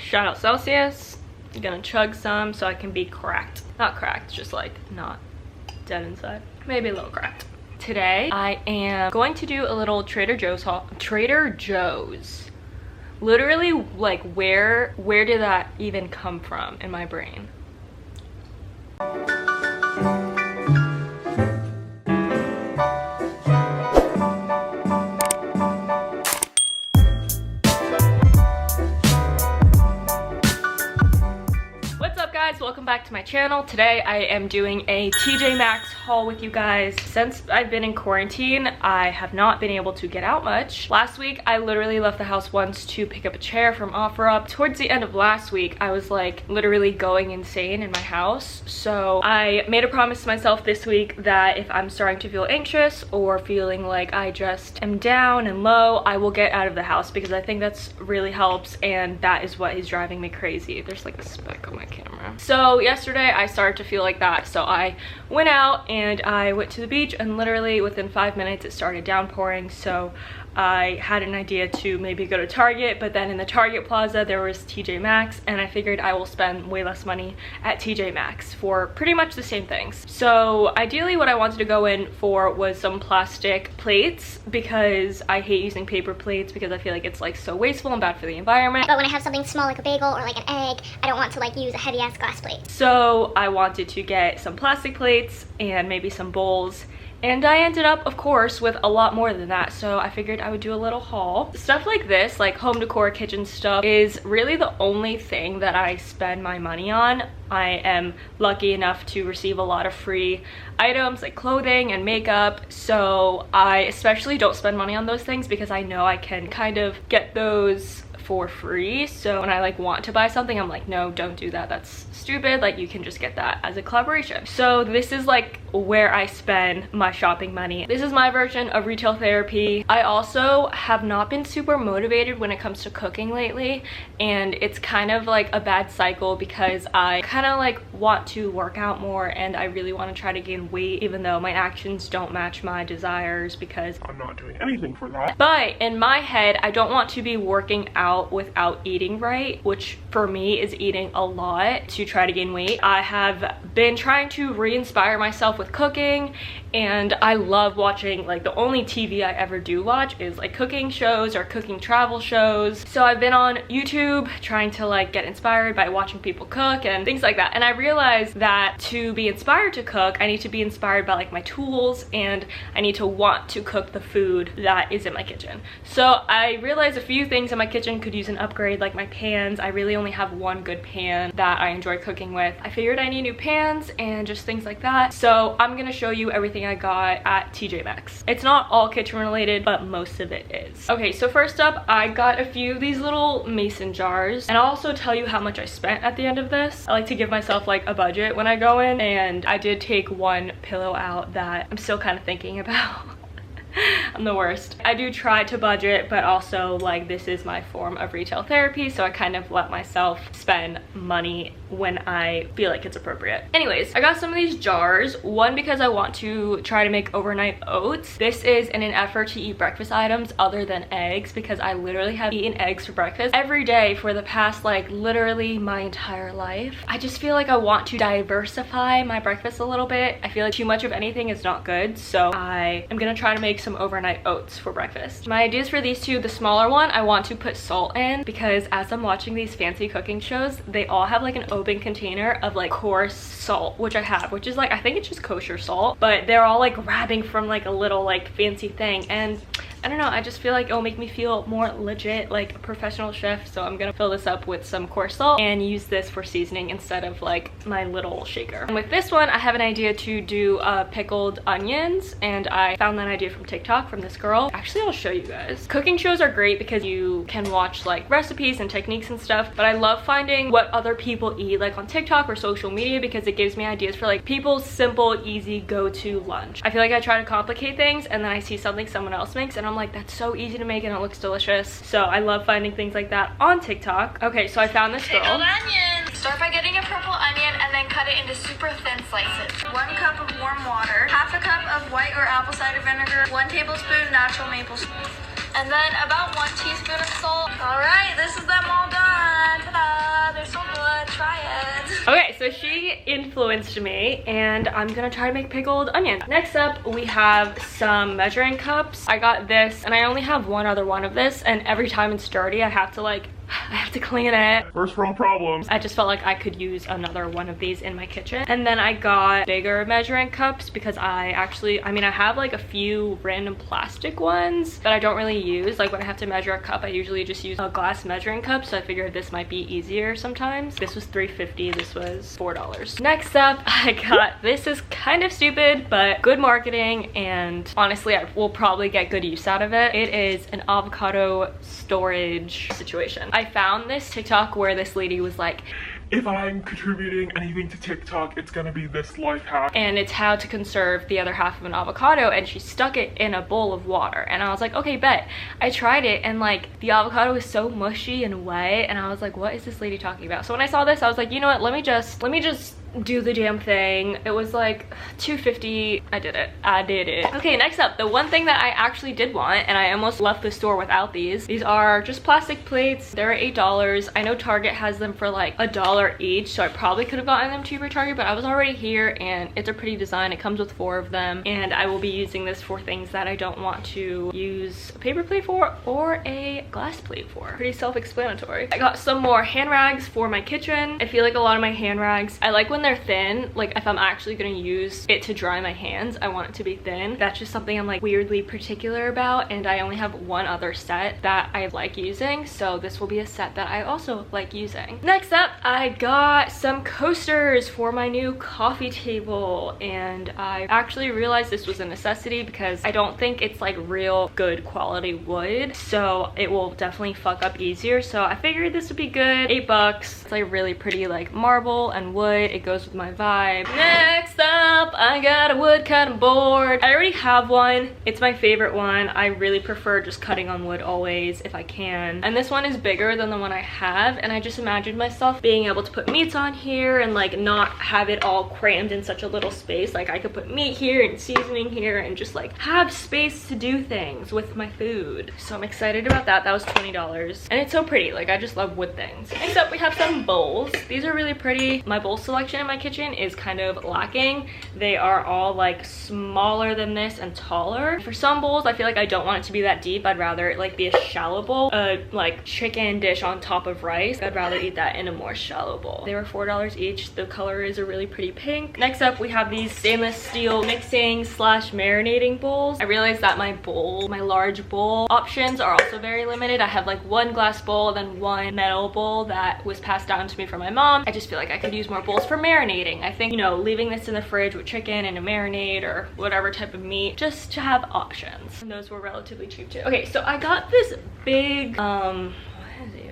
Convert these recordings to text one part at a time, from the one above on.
Shout out Celsius. I'm gonna chug some so I can be cracked. Not cracked, just like not dead inside. Maybe a little cracked. Today, I am going to do a little Trader Joe's haul. Trader Joe's. Literally, like, where did that even come from in my brain? Welcome back to my channel. Today I am doing a TJ Maxx haul with you guys. Since I've been in quarantine, I have not been able to get out much. Last week I literally left the house once to pick up a chair from OfferUp. Towards the end of last week I was like literally going insane in my house. So I made a promise to myself this week that if I'm starting to feel anxious or feeling like I just am down and low, I will get out of the house because I think that's really helps, and that is what is driving me crazy. There's like a speck on my camera. So yesterday I started to feel like that, so I went out and I went to the beach, and literally within 5 minutes it started downpouring. So I had an idea to maybe go to Target, but then in the Target plaza there was TJ Maxx, and I figured I will spend way less money at TJ Maxx for pretty much the same things. So ideally what I wanted to go in for was some plastic plates, because I hate using paper plates because I feel like it's like so wasteful and bad for the environment. But when I have something small like a bagel or like an egg, I don't want to like use a heavy ass glass plate. So I wanted to get some plastic plates and maybe some bowls, and I ended up, of course, with a lot more than that. So I figured I would do a little haul. Stuff like this, like home decor, kitchen stuff, is really the only thing that I spend my money on. I am lucky enough to receive a lot of free items like clothing and makeup, so I especially don't spend money on those things because I know I can kind of get those for free. So when I like want to buy something, I'm like, no, don't do that, that's stupid. Like, you can just get that as a collaboration. So this is like where I spend my shopping money. This is my version of retail therapy. I also have not been super motivated when it comes to cooking lately, and it's kind of like a bad cycle because I kind of like want to work out more, and I really want to try to gain weight even though my actions don't match my desires because I'm not doing anything for that. But in my head, I don't want to be working out without eating right, which for me is eating a lot to try to gain weight. I have been trying to re-inspire myself with cooking, and I love watching, like, the only TV I ever do watch is like cooking shows or cooking travel shows. So I've been on YouTube trying to like get inspired by watching people cook and things like that, and I realized that to be inspired to cook, I need to be inspired by like my tools, and I need to want to cook the food that is in my kitchen. So I realized a few things in my kitchen could use an upgrade, like my pans. I really only have one good pan that I enjoy cooking with. I figured I need new pans and just things like that. So I'm gonna show you everything I got at TJ Maxx. It's not all kitchen related, but most of it is. Okay, so first up, I got a few of these little mason jars, and I'll also tell you how much I spent at the end of this. I like to give myself like a budget when I go in, and I did take one pillow out that I'm still kind of thinking about. I'm the worst. I do try to budget, but also like this is my form of retail therapy, so I kind of let myself spend money when I feel like it's appropriate. Anyways, I got some of these jars. One, because I want to try to make overnight oats. This is in an effort to eat breakfast items other than eggs, because I literally have eaten eggs for breakfast every day for the past like literally my entire life. I just feel like I want to diversify my breakfast a little bit. I feel like too much of anything is not good, so I am gonna try to make some overnight oats for breakfast. My ideas for these two: the smaller one, I want to put salt in because as I'm watching these fancy cooking shows, they all have like an open container of like coarse salt, which I have, which is like, I think it's just kosher salt, but they're all like grabbing from like a little like fancy thing, and I don't know, I just feel like it'll make me feel more legit, like a professional chef. So I'm gonna fill this up with some coarse salt and use this for seasoning instead of like my little shaker. And with this one, I have an idea to do pickled onions, and I found that idea from TikTok from this girl. Actually, I'll show you guys. Cooking shows are great because you can watch like recipes and techniques and stuff, but I love finding what other people eat like on TikTok or social media because it gives me ideas for like people's simple, easy go-to lunch. I feel like I try to complicate things and then I see something someone else makes and I'm like, that's so easy to make and it looks delicious. So I love finding things like that on TikTok. Okay, so I found this girl. Pickled onion. Start by getting a purple onion and then cut it into super thin slices. 1 cup of warm water, half a cup of white or apple cider vinegar, 1 tablespoon natural maple syrup, and then about 1 teaspoon of salt. All right, this is them all done. Ta-da! So she influenced me, and I'm gonna try to make pickled onion. Next up, we have some measuring cups. I got this, and I only have one other one of this, and every time it's dirty, I have to clean it. First world problems. I just felt like I could use another one of these in my kitchen. And then I got bigger measuring cups because I have like a few random plastic ones that I don't really use. Like when I have to measure a cup, I usually just use a glass measuring cup. So I figured this might be easier sometimes. This was $3.50, this was $4. Next up, I got, this is kind of stupid, but good marketing, and honestly, I will probably get good use out of it. It is an avocado storage situation. I found this TikTok where this lady was like, if I'm contributing anything to TikTok, it's gonna be this life hack. And it's how to conserve the other half of an avocado, and she stuck it in a bowl of water. And I was like, okay, bet. I tried it, and like the avocado was so mushy and wet, and I was like, what is this lady talking about? So when I saw this, I was like, you know what, let me just do the damn thing. It was like $2.50. I did it. Okay, next up, the one thing that I actually did want, and I almost left the store without these are just plastic plates. They're $8. I know Target has them for like $1 each, so I probably could have gotten them cheaper at Target, but I was already here, and it's a pretty design. It comes with 4 of them, and I will be using this for things that I don't want to use a paper plate for or a glass plate for. Pretty self-explanatory. I got some more hand rags for my kitchen. I feel like a lot of my hand rags, I like when they're thin. Like if I'm actually gonna use it to dry my hands, I want it to be thin. That's just something I'm like weirdly particular about, and I only have one other set that I like using, so this will be a set that I also like using. Next up, I got some coasters for my new coffee table, and I actually realized this was a necessity because I don't think it's like real good quality wood, so it will definitely fuck up easier. So I figured this would be good. $8. It's like really pretty like marble and wood. It goes with my vibe. Next up, I got a wood cutting board. I already have one. It's my favorite one. I really prefer just cutting on wood always if I can. And this one is bigger than the one I have, and I just imagined myself being able to put meats on here and like not have it all crammed in such a little space. Like I could put meat here and seasoning here and just like have space to do things with my food. So I'm excited about that. That was $20, and it's so pretty. Like I just love wood things. Next up, we have some bowls. These are really pretty. My bowl selection in my kitchen is kind of lacking. They are all like smaller than this and taller. For some bowls, I feel like I don't want it to be that deep. I'd rather it like be a shallow bowl, like chicken dish on top of rice. I'd rather eat that in a more shallow bowl. They were $4 each. The color is a really pretty pink. Next up, we have these stainless steel mixing slash marinating bowls. I realized that my large bowl options are also very limited. I have like one glass bowl, then one metal bowl that was passed down to me from my mom. I just feel like I could use more bowls for marinating. I think, you know, leaving this in the fridge with chicken and a marinade or whatever type of meat, just to have options. And those were relatively cheap too. Okay, so I got this big,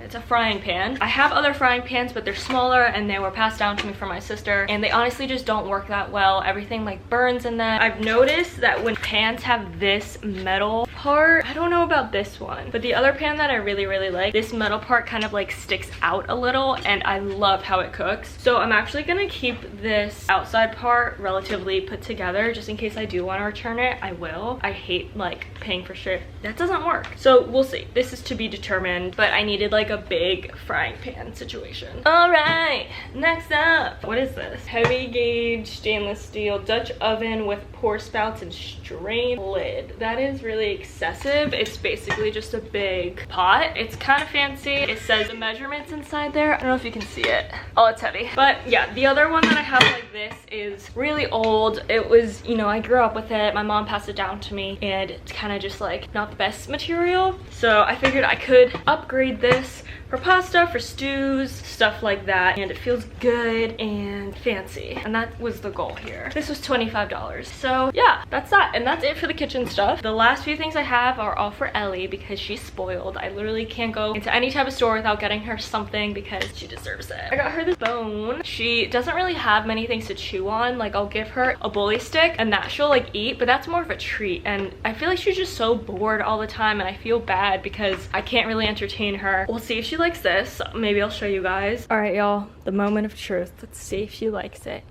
it's a frying pan. I have other frying pans, but they're smaller, and they were passed down to me from my sister, and they honestly just don't work that well. Everything like burns in them. I've noticed that when pans have this metal part, I don't know about this one, but the other pan that I really like, this metal part kind of like sticks out a little, and I love how it cooks. So I'm actually gonna keep this outside part relatively put together just in case I do want to return it. I will. I hate like paying for shit that doesn't work, so we'll see. This is to be determined, but I needed like a big frying pan situation. All right, next up, what is this? Heavy gauge stainless steel Dutch oven with pour spouts and strain lid. That is really excessive. It's basically just a big pot. It's kind of fancy. It says the measurements inside there. I don't know if you can see it. Oh, it's heavy. But yeah, the other one that I have like this is really old. It was, you know, I grew up with it. My mom passed it down to me, and it's kind of just like not the best material. So I figured I could upgrade this for pasta, for stews, stuff like that, and it feels good and fancy, and that was the goal here. This was $25. So yeah, that's that, and that's it for the kitchen stuff. The last few things I have are all for Ellie because she's spoiled. I literally can't go into any type of store without getting her something because she deserves it. I got her this bone. She doesn't really have many things to chew on. Like I'll give her a bully stick and that she'll like eat, but that's more of a treat, and I feel like she's just so bored all the time, and I feel bad because I can't really entertain her. We'll see if she likes this. Maybe I'll show you guys. All right, y'all, the moment of truth. Let's see if she likes it.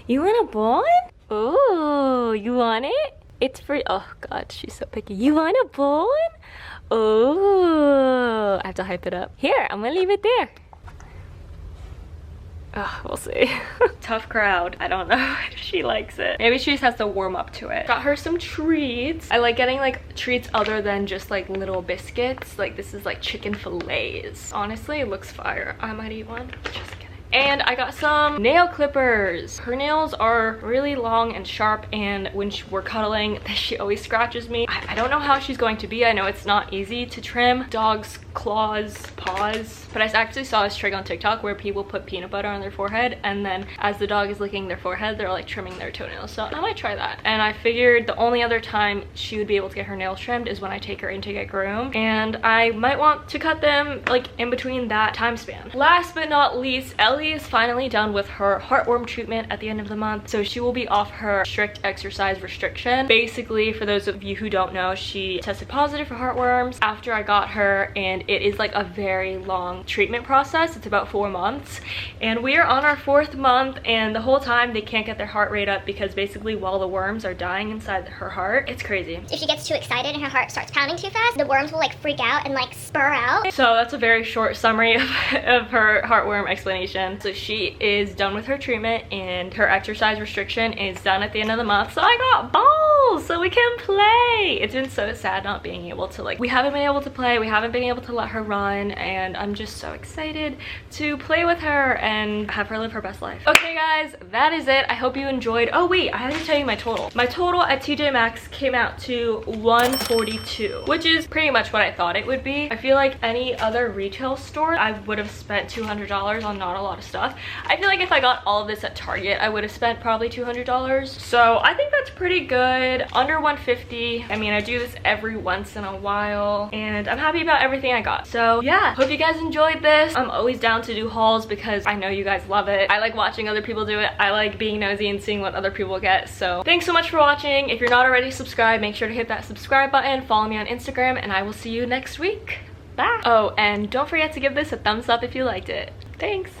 You want a bone? Oh, you want it? It's for, oh god, she's so picky. You want a bone? Oh, I have to hype it up. Here, I'm gonna leave it there. We'll see. Tough crowd. I don't know if she likes it. Maybe she just has to warm up to it. Got her some treats. I like getting like treats other than just like little biscuits. Like this is like chicken fillets. Honestly, it looks fire. I might eat one. Just kidding. And I got some nail clippers. Her nails are really long and sharp, and when we're cuddling, she always scratches me. I don't know how she's going to be. I know it's not easy to trim dogs' claws, paws, but I actually saw this trick on TikTok where people put peanut butter on their forehead, and then as the dog is licking their forehead, they're like trimming their toenails. So I might try that. And I figured the only other time she would be able to get her nails trimmed is when I take her in to get groomed, and I might want to cut them like in between that time span. Last but not least, Ellie is finally done with her heartworm treatment at the end of the month, so she will be off her strict exercise restriction. Basically, for those of you who don't know, she tested positive for heartworms after I got her, and it is like a very long treatment process. It's about 4 months, and we are on our 4th month, and the whole time they can't get their heart rate up because basically while the worms are dying inside her heart, it's crazy. If she gets too excited and her heart starts pounding too fast, the worms will like freak out and like spur out. So that's a very short summary of her heartworm explanation. So she is done with her treatment, and her exercise restriction is done at the end of the month. So I got balls so we can play. It's been so sad not being able to, like, we haven't been able to play, we haven't been able to let her run, and I'm just so excited to play with her and have her live her best life. Okay guys, that is it. I hope you enjoyed. Oh wait, I have to tell you my total. My total at TJ Maxx came out to $142, which is pretty much what I thought it would be. I feel like any other retail store, I would have spent $200 on not a lot of stuff. I feel like if I got all of this at Target, I would have spent probably $200. So I think that's pretty good. Under $150. I mean, I do this every once in a while, and I'm happy about everything I got. So yeah, hope you guys enjoyed this. I'm always down to do hauls because I know you guys love it. I like watching other people do it. I like being nosy and seeing what other people get. So thanks so much for watching. If you're not already subscribed, make sure to hit that subscribe button. Follow me on Instagram, and I will see you next week. Bye. Oh, and don't forget to give this a thumbs up if you liked it. Thanks.